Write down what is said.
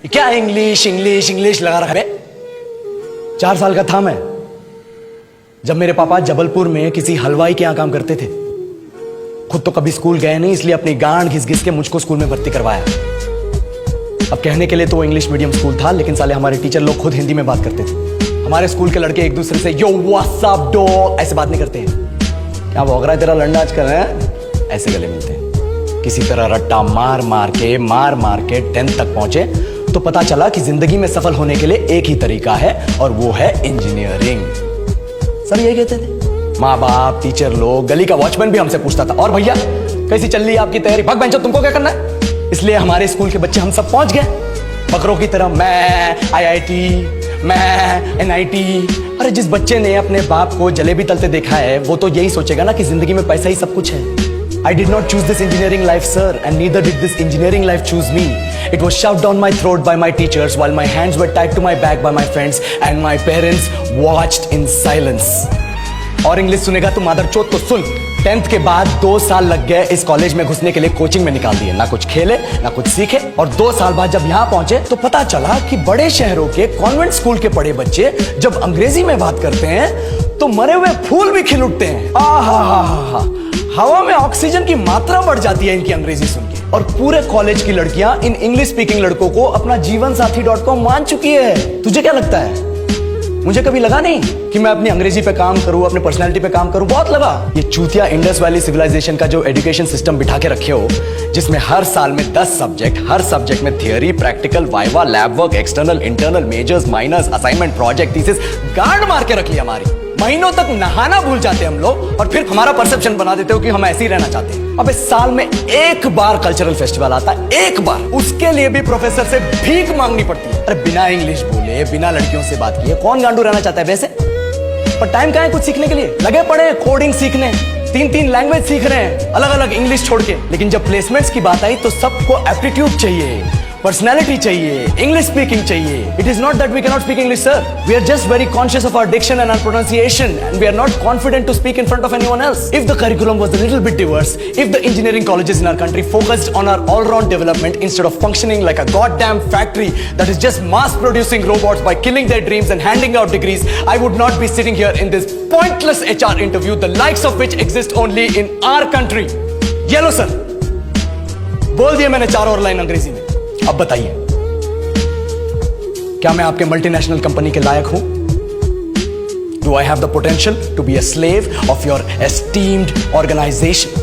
क्या English English English लगा रखा है? 4 साल का था मैं जब मेरे पापा जबलपुर में किसी हलवाई के यहां काम करते थे। खुद तो कभी स्कूल गए नहीं, इसलिए अपनी गांड घिस घिस के मुझको स्कूल में भर्ती करवाया। अब कहने के लिए तो वो इंग्लिश मीडियम स्कूल था, लेकिन साले हमारे टीचर लोग खुद हिंदी में बात करते थे। हमारे स्कूल के लड़के एक दूसरे से यो व्हाट्स अप डॉग ऐसे बात नहीं करते हैं। क्या भौंक रहा है तेरा लंडा आजकल है? ऐसे गले मिलते हैं। किसी तरह रट्टा मार मार के 10th तक पहुंचे तो पता चला कि जिंदगी में सफल होने के लिए एक ही तरीका है और वो है इंजीनियरिंग। सब यही कहते थे, माँ बाप, टीचर लोग, गली का वॉचमैन भी हमसे पूछता था, और भैया कैसी चल रही है आपकी तैयारी? भाग बेंचो, तुमको क्या करना है? इसलिए हमारे स्कूल के बच्चे हम सब पहुंच गए बकरों की तरह। मैं IIT, मैं NIT। अरे जिस बच्चे ने अपने बाप को जलेबी तलते देखा है वो तो यही सोचेगा ना कि जिंदगी में पैसा ही सब कुछ है। I did not choose this engineering life, sir, and neither did this engineering life choose me. It was shoved down my throat by my teachers while my hands were tied to my back by my friends and my parents watched in silence. और English सुनेगा तो मादरचोद तो सुन। 10th के बाद 2 साल लग गए इस कॉलेज में घुसने के लिए, कोचिंग में निकाल दिए। ना कुछ खेले ना कुछ सीखे, और 2 साल बाद जब यहाँ पहुंचे तो पता चला कि बड़े शहरों के कॉन्वेंट स्कूल के पढ़े बच्चे जब अंग्रेजी में बात करते हैं तो मरे हुए फूल भी खिल उठते हैं। आहा, हवा में ऑक्सीजन की मात्रा बढ़ जाती है इनकी अंग्रेजी सुन के। और पूरे कॉलेज की लड़कियां इन इंग्लिश स्पीकिंग लड़कों को अपना जीवनसाथी.com मान चुकी है। तुझे क्या लगता है? मुझे कभी लगा नहीं कि मैं अपनी अंग्रेजी पे काम करूं, अपने पर्सनालिटी पे काम करूं। बहुत लगा। ये चूतिया इंडस वैली सिविलाइजेशन का जो एजुकेशन सिस्टम बिठा के रखे हो, जिसमें हर साल में 10 सब्जेक्ट, हर सब्जेक्ट में theory, practical, viva, lab work, external, internal, majors, minors, assignment, project, thesis, गांड मार के रख लिया हमारी। महीनों तक नहाना भूल जाते हैं हम लोग, और फिर हमारा परसेप्शन बना देते हो कि हम ऐसे ही रहना चाहते हैं। अब इस साल में एक बार कल्चरल फेस्टिवल आता है, एक बार, उसके लिए भी प्रोफेसर से भीख मांगनी पड़ती है। अरे बिना इंग्लिश बोले, बिना लड़कियों से बात किए कौन गांडू रहना चाहता है वैसे? पर टाइम कहाँ है कुछ सीखने के लिए? लगे पड़े कोडिंग सीखने, 3 लैंग्वेज सीख रहे हैं अलग अलग इंग्लिश छोड़ के। लेकिन जब प्लेसमेंट्स की बात आई तो सबको एप्टीट्यूड चाहिए, पर्सनैलिटी चाहिए, इंग्लिश स्पीकिंग चाहिए। It is not that we cannot speak English, sir. We are just very conscious of our diction and our pronunciation, and we are not confident to speak in front of anyone else. If the curriculum was a little bit diverse, if the engineering colleges in our country focused on our all-round development instead of functioning like a goddamn factory that is just mass-producing robots by killing their dreams and handing out degrees, I would not be sitting here in this pointless HR interview, the likes of which exist only in our country. Yellow, sir. बोल दिया मैंने 4 और line अंग्रेजी में। अब बताइए, क्या मैं आपके मल्टीनेशनल कंपनी के लायक हूं? Do I have the potential to be a slave of your esteemed organization?